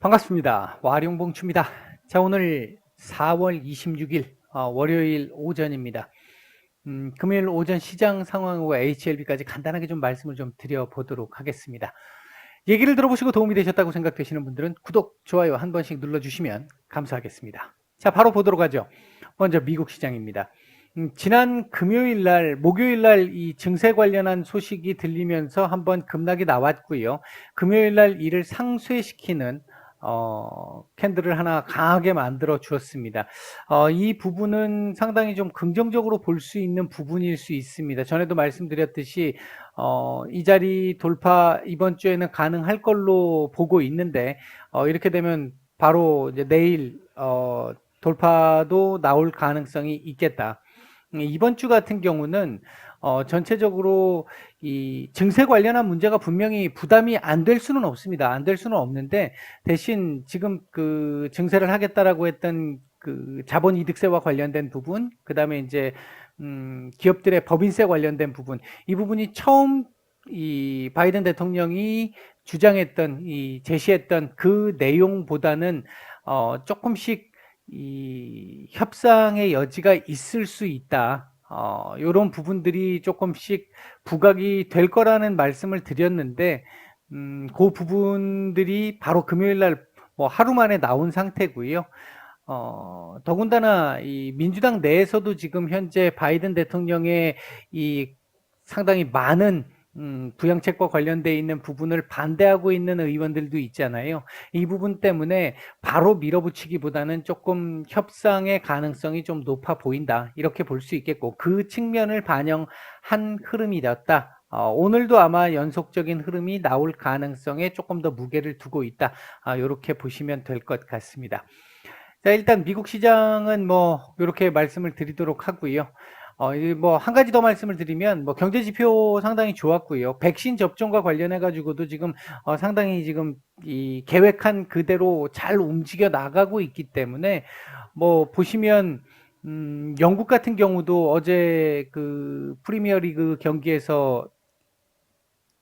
반갑습니다. 와룡봉추입니다. 자, 오늘 4월 26일 월요일 오전입니다. 금요일 오전 시장 상황과 HLB까지 간단하게 좀 말씀을 좀 드려보도록 하겠습니다. 얘기를 들어보시고 도움이 되셨다고 생각되시는 분들은 구독, 좋아요 한 번씩 눌러주시면 감사하겠습니다. 자, 바로 보도록 하죠. 먼저 미국 시장입니다. 지난 금요일 날, 목요일 날 이 증세 관련한 소식이 들리면서 한번 급락이 나왔고요. 금요일 날 이를 상쇄시키는 캔들을 하나 강하게 만들어 주었습니다. 이 부분은 상당히 좀 긍정적으로 볼 수 있는 부분일 수 있습니다. 전에도 말씀드렸듯이 이 자리 돌파 이번 주에는 가능할 걸로 보고 있는데 이렇게 되면 바로 이제 내일 돌파도 나올 가능성이 있겠다. 이번 주 같은 경우는 전체적으로 이 증세 관련한 문제가 분명히 부담이 안 될 수는 없습니다. 안 될 수는 없는데 대신 지금 그 증세를 하겠다라고 했던 그 자본이득세와 관련된 부분, 그다음에 이제 기업들의 법인세 관련된 부분, 이 부분이 처음 이 바이든 대통령이 주장했던 이 제시했던 그 내용보다는 조금씩 이 협상의 여지가 있을 수 있다. 요런 부분들이 조금씩 부각이 될 거라는 말씀을 드렸는데, 그 부분들이 바로 금요일 날 뭐 하루 만에 나온 상태고요. 더군다나 이 민주당 내에서도 지금 현재 바이든 대통령의 이 상당히 많은 부양책과 관련돼 있는 부분을 반대하고 있는 의원들도 있잖아요. 이 부분 때문에 바로 밀어붙이기보다는 조금 협상의 가능성이 좀 높아 보인다. 이렇게 볼 수 있겠고, 그 측면을 반영한 흐름이었다. 오늘도 아마 연속적인 흐름이 나올 가능성에 조금 더 무게를 두고 있다. 이렇게 보시면 될 것 같습니다. 자, 일단 미국 시장은 뭐 이렇게 말씀을 드리도록 하고요. 뭐 한 가지 더 말씀을 드리면 뭐 경제 지표 상당히 좋았고요. 백신 접종과 관련해 가지고도 지금 상당히 지금 이 계획한 그대로 잘 움직여 나가고 있기 때문에 뭐 보시면 영국 같은 경우도 어제 그 프리미어리그 경기에서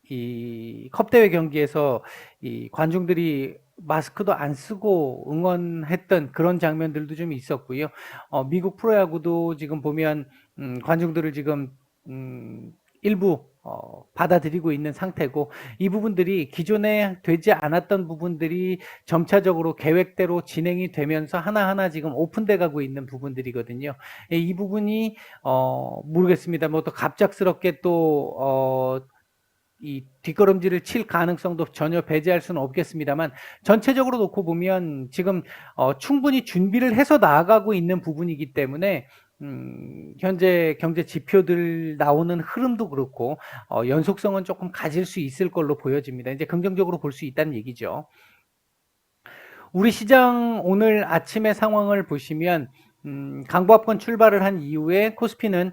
이 컵대회 경기에서 이 관중들이 마스크도 안 쓰고 응원했던 그런 장면들도 좀 있었고요. 미국 프로야구도 지금 보면 관중들을 지금 일부 받아들이고 있는 상태고, 이 부분들이 기존에 되지 않았던 부분들이 점차적으로 계획대로 진행이 되면서 하나하나 지금 오픈돼 가고 있는 부분들이거든요. 이 부분이 모르겠습니다. 뭐 또 갑작스럽게 또 이 뒷걸음질을 칠 가능성도 전혀 배제할 수는 없겠습니다만, 전체적으로 놓고 보면 지금 충분히 준비를 해서 나아가고 있는 부분이기 때문에 현재 경제 지표들 나오는 흐름도 그렇고 연속성은 조금 가질 수 있을 걸로 보여집니다. 이제 긍정적으로 볼 수 있다는 얘기죠. 우리 시장 오늘 아침의 상황을 보시면 강보합권 출발을 한 이후에 코스피는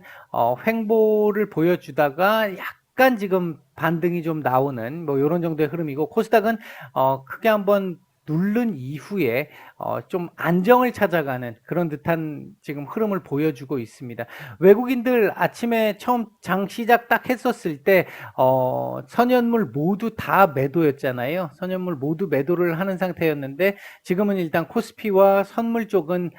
횡보를 보여주다가 약간 지금 반등이 좀 나오는 뭐 이런 정도의 흐름이고, 코스닥은 크게 한번 누른 이후에 좀 안정을 찾아가는 그런 듯한 지금 흐름을 보여주고 있습니다. 외국인들 아침에 처음 장 시작 딱 했었을 때 선연물 모두 다 매도였잖아요. 선연물 모두 매도를 하는 상태였는데, 지금은 일단 코스피와 선물 쪽은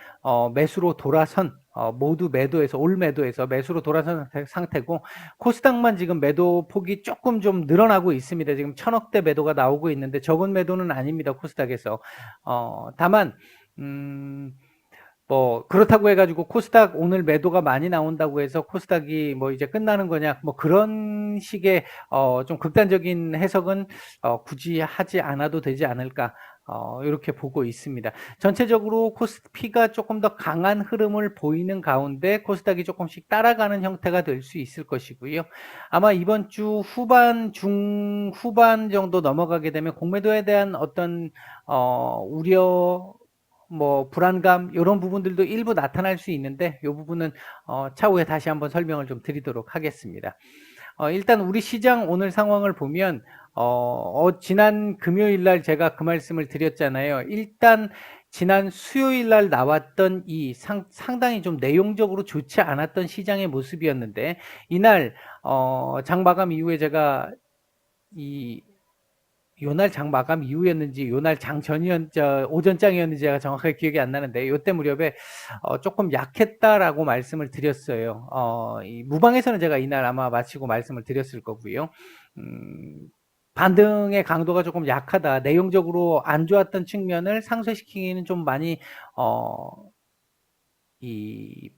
매수로 돌아선 모두 매도해서 올 매도해서 매수로 돌아선 상태고, 코스닥만 지금 매도 폭이 조금 좀 늘어나고 있습니다. 지금 1000억대 매도가 나오고 있는데 적은 매도는 아닙니다. 코스닥에서. 다만 뭐 그렇다고 해가지고 코스닥 오늘 매도가 많이 나온다고 해서 코스닥이 뭐 이제 끝나는 거냐, 뭐 그런 식의 좀 극단적인 해석은 굳이 하지 않아도 되지 않을까, 이렇게 보고 있습니다. 전체적으로 코스피가 조금 더 강한 흐름을 보이는 가운데 코스닥이 조금씩 따라가는 형태가 될 수 있을 것이고요. 아마 이번 주 후반, 중후반 정도 넘어가게 되면 공매도에 대한 어떤 우려, 뭐 불안감 이런 부분들도 일부 나타날 수 있는데, 이 부분은 차후에 다시 한번 설명을 좀 드리도록 하겠습니다. 일단 우리 시장 오늘 상황을 보면 지난 금요일 날 제가 그 말씀을 드렸잖아요. 일단 지난 수요일 날 나왔던 이 상당히 좀 내용적으로 좋지 않았던 시장의 모습이었는데, 이날 장 마감 이후에 제가 이 요날 장 마감 이후였는지 요날 장 오전장이었는지 제가 정확하게 기억이 안 나는데 요때 무렵에 조금 약했다라고 말씀을 드렸어요. 이 무방에서는 제가 이날 아마 마치고 말씀을 드렸을 거고요. 반등의 강도가 조금 약하다. 내용적으로 안 좋았던 측면을 상쇄시키기는 좀 많이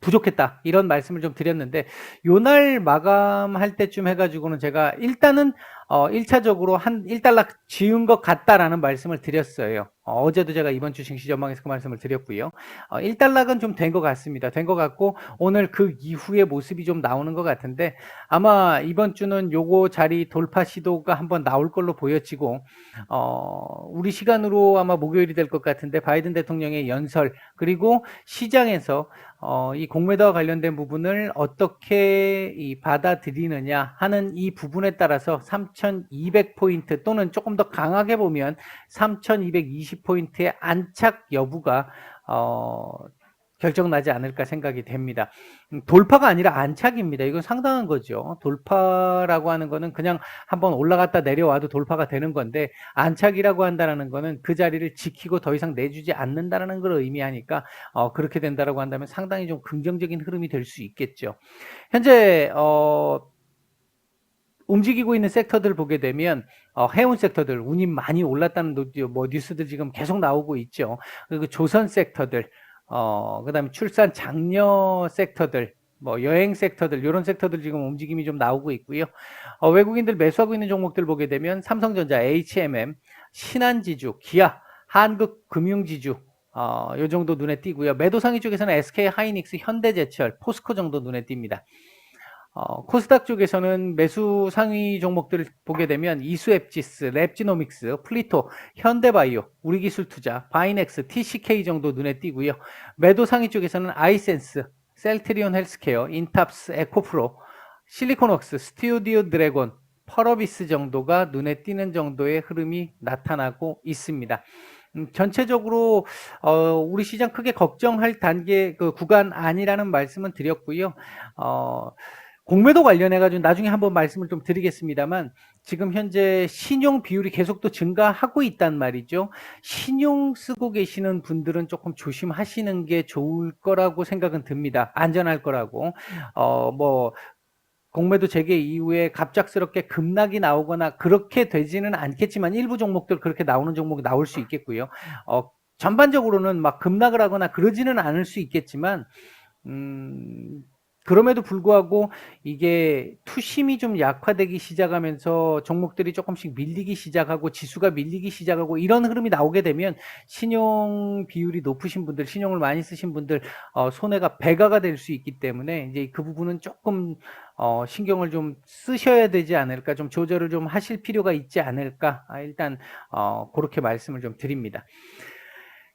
부족했다. 이런 말씀을 좀 드렸는데 요날 마감할 때쯤 해가지고는 제가 일단은 1차적으로 한 1달러 지은 것 같다라는 말씀을 드렸어요. 어제도 제가 이번 주 증시 전망에서 그 말씀을 드렸고요. 1달러는 좀 된 것 같습니다. 된 것 같고 오늘 그 이후의 모습이 좀 나오는 것 같은데 아마 이번 주는 요거 자리 돌파 시도가 한번 나올 걸로 보여지고 우리 시간으로 아마 목요일이 될 것 같은데 바이든 대통령의 연설 그리고 시장에서 이 공매도와 관련된 부분을 어떻게 받아들이느냐 하는 이 부분에 따라서 3,200포인트 또는 조금 더 강하게 보면 3,220포인트의 안착 여부가 결정나지 않을까 생각이 됩니다. 돌파가 아니라 안착입니다. 이건 상당한 거죠. 돌파라고 하는 거는 그냥 한번 올라갔다 내려와도 돌파가 되는 건데 안착이라고 한다는 거는 그 자리를 지키고 더 이상 내주지 않는다는 걸 의미하니까 그렇게 된다라고 한다면 상당히 좀 긍정적인 흐름이 될 수 있겠죠. 현재 움직이고 있는 섹터들 보게 되면 해운 섹터들 운이 많이 올랐다는 뉴스들 지금 계속 나오고 있죠. 그리고 조선 섹터들 그다음에 출산 장려 섹터들 여행 섹터들 이런 섹터들 지금 움직임이 좀 나오고 있고요. 외국인들 매수하고 있는 종목들 보게 되면 삼성전자, HMM, 신한지주, 기아, 한국금융지주 요 정도 눈에 띄고요. 매도 상위 쪽에서는 SK하이닉스, 현대제철, 포스코 정도 눈에 띕니다. 코스닥 쪽에서는 매수 상위 종목들을 보게 되면 이수앱지스, 랩지노믹스, 플리토, 현대바이오, 우리기술투자, 바이넥스, TCK 정도 눈에 띄고요. 매도 상위 쪽에서는 아이센스, 셀트리온 헬스케어, 인탑스, 에코프로, 실리콘웍스, 스튜디오 드래곤, 펄어비스 정도가 눈에 띄는 정도의 흐름이 나타나고 있습니다. 전체적으로 우리 시장 크게 걱정할 단계 그 구간 아니라는 말씀은 드렸고요. 공매도 관련해 가지고 나중에 한번 말씀을 좀 드리겠습니다만 지금 현재 신용 비율이 계속 또 증가하고 있단 말이죠. 신용 쓰고 계시는 분들은 조금 조심하시는 게 좋을 거라고 생각은 듭니다. 안전할 거라고. 공매도 재개 이후에 갑작스럽게 급락이 나오거나 그렇게 되지는 않겠지만 일부 종목들 그렇게 나오는 종목이 나올 수 있겠고요. 전반적으로는 막 급락을 하거나 그러지는 않을 수 있겠지만 그럼에도 불구하고 이게 투심이 좀 약화되기 시작하면서 종목들이 조금씩 밀리기 시작하고 지수가 밀리기 시작하고 이런 흐름이 나오게 되면 신용 비율이 높으신 분들, 신용을 많이 쓰신 분들 손해가 배가가 될 수 있기 때문에 이제 그 부분은 조금 신경을 좀 쓰셔야 되지 않을까, 좀 조절을 좀 하실 필요가 있지 않을까, 일단 그렇게 말씀을 좀 드립니다.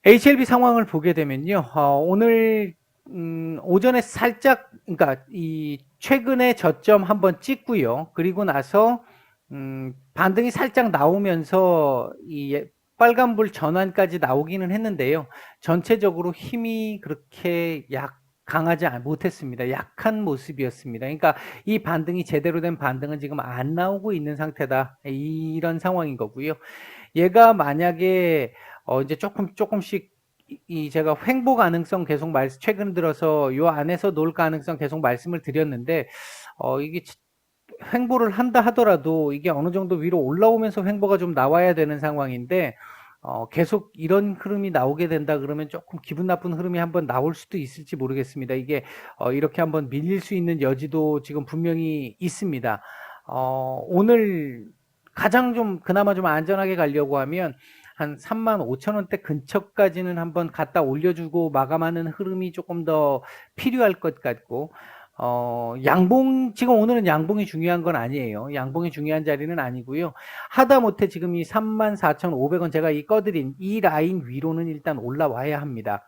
HLB 상황을 보게 되면요, 오늘 오전에 살짝, 그러니까 이 최근에 저점 한번 찍고요. 그리고 나서 반등이 살짝 나오면서 이 빨간불 전환까지 나오기는 했는데요. 전체적으로 힘이 그렇게 강하지 못했습니다. 약한 모습이었습니다. 그러니까 이 반등이 제대로 된 반등은 지금 안 나오고 있는 상태다. 이런 상황인 거고요. 얘가 만약에 이제 조금씩 제가 횡보 가능성 계속 최근 들어서 요 안에서 놀 가능성 계속 말씀을 드렸는데 이게 횡보를 한다 하더라도 이게 어느 정도 위로 올라오면서 횡보가 좀 나와야 되는 상황인데 계속 이런 흐름이 나오게 된다 그러면 조금 기분 나쁜 흐름이 한번 나올 수도 있을지 모르겠습니다. 이게 이렇게 한번 밀릴 수 있는 여지도 지금 분명히 있습니다. 오늘 가장 좀 그나마 좀 안전하게 가려고 하면 한 35,000원대 근처까지는 한번 갖다 올려주고 마감하는 흐름이 조금 더 필요할 것 같고 지금 오늘은 양봉이 중요한 건 아니에요. 양봉이 중요한 자리는 아니고요. 하다못해 지금 이 34,500원 제가 꺼드린 이 라인 위로는 일단 올라와야 합니다.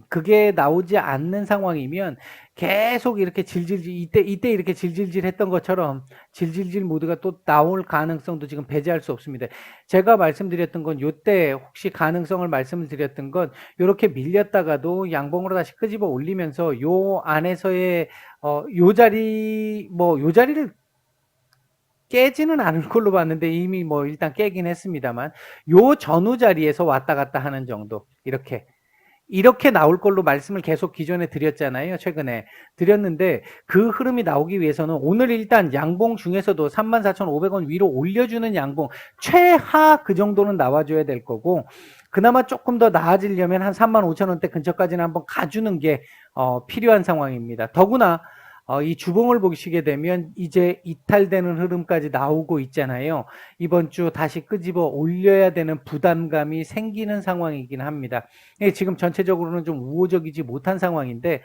그게 나오지 않는 상황이면 계속 이렇게 이때 이렇게 질질질 했던 것처럼 질질질 모드가 또 나올 가능성도 지금 배제할 수 없습니다. 제가 말씀드렸던 건 요때 혹시 가능성을 말씀을 드렸던 건 요렇게 밀렸다가도 양봉으로 다시 끄집어 올리면서 요 안에서의 요 자리를 깨지는 않을 걸로 봤는데 이미 뭐 일단 깨긴 했습니다만 요 전후 자리에서 왔다 갔다 하는 정도 이렇게 나올 걸로 말씀을 계속 기존에 드렸잖아요. 최근에 드렸는데 그 흐름이 나오기 위해서는 오늘 일단 양봉 중에서도 34,500원 위로 올려주는 양봉 최하 그 정도는 나와줘야 될 거고 그나마 조금 더 나아지려면 한 35,000원대 근처까지는 한번 가주는 게 필요한 상황입니다. 더구나 이 주봉을 보시게 되면 이제 이탈되는 흐름까지 나오고 있잖아요. 이번 주 다시 끄집어 올려야 되는 부담감이 생기는 상황이긴 합니다. 지금 전체적으로는 좀 우호적이지 못한 상황인데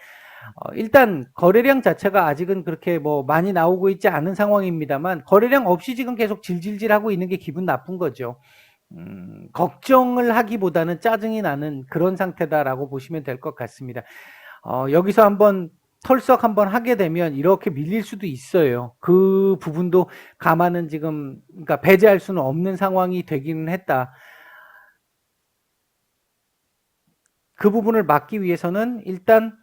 일단 거래량 자체가 아직은 그렇게 뭐 많이 나오고 있지 않은 상황입니다만 거래량 없이 지금 계속 질질질 하고 있는 게 기분 나쁜 거죠. 걱정을 하기보다는 짜증이 나는 그런 상태다라고 보시면 될 것 같습니다. 여기서 한번 털썩 한번 하게 되면 이렇게 밀릴 수도 있어요. 그 부분도 감안은 지금 그러니까 배제할 수는 없는 상황이 되기는 했다. 그 부분을 막기 위해서는 일단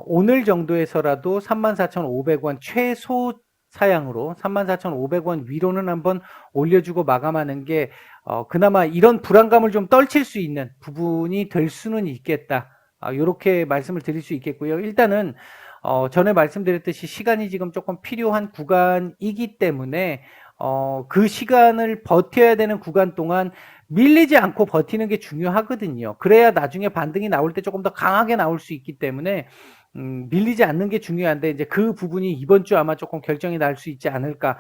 오늘 정도에서라도 34,500원 최소 사양으로 34,500원 위로는 한번 올려주고 마감하는 게 그나마 이런 불안감을 좀 떨칠 수 있는 부분이 될 수는 있겠다. 이렇게 말씀을 드릴 수 있겠고요. 일단은 전에 말씀드렸듯이 시간이 지금 조금 필요한 구간이기 때문에 그 시간을 버텨야 되는 구간 동안 밀리지 않고 버티는 게 중요하거든요. 그래야 나중에 반등이 나올 때 조금 더 강하게 나올 수 있기 때문에 밀리지 않는 게 중요한데 이제 그 부분이 이번 주 아마 조금 결정이 날 수 있지 않을까.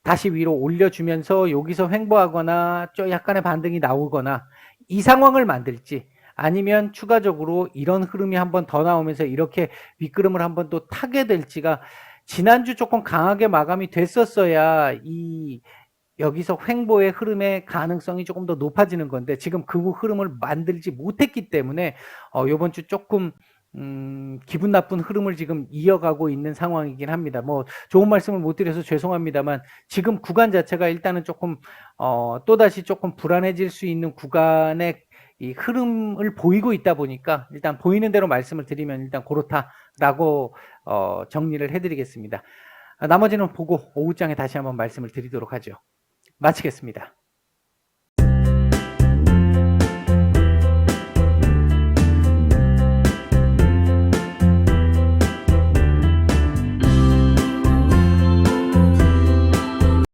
다시 위로 올려주면서 여기서 횡보하거나 좀 약간의 반등이 나오거나 이 상황을 만들지 아니면 추가적으로 이런 흐름이 한번 더 나오면서 이렇게 윗구름을 한번 또 타게 될지가 지난주 조금 강하게 마감이 됐었어야 이 여기서 횡보의 흐름의 가능성이 조금 더 높아지는 건데 지금 그 흐름을 만들지 못했기 때문에 이번 주 조금 기분 나쁜 흐름을 지금 이어가고 있는 상황이긴 합니다. 뭐 좋은 말씀을 못 드려서 죄송합니다만 지금 구간 자체가 일단은 조금 또다시 조금 불안해질 수 있는 구간의 이 흐름을 보이고 있다 보니까 일단 보이는 대로 말씀을 드리면 일단 그렇다라고 정리를 해드리겠습니다. 나머지는 보고 오후장에 다시 한번 말씀을 드리도록 하죠. 마치겠습니다.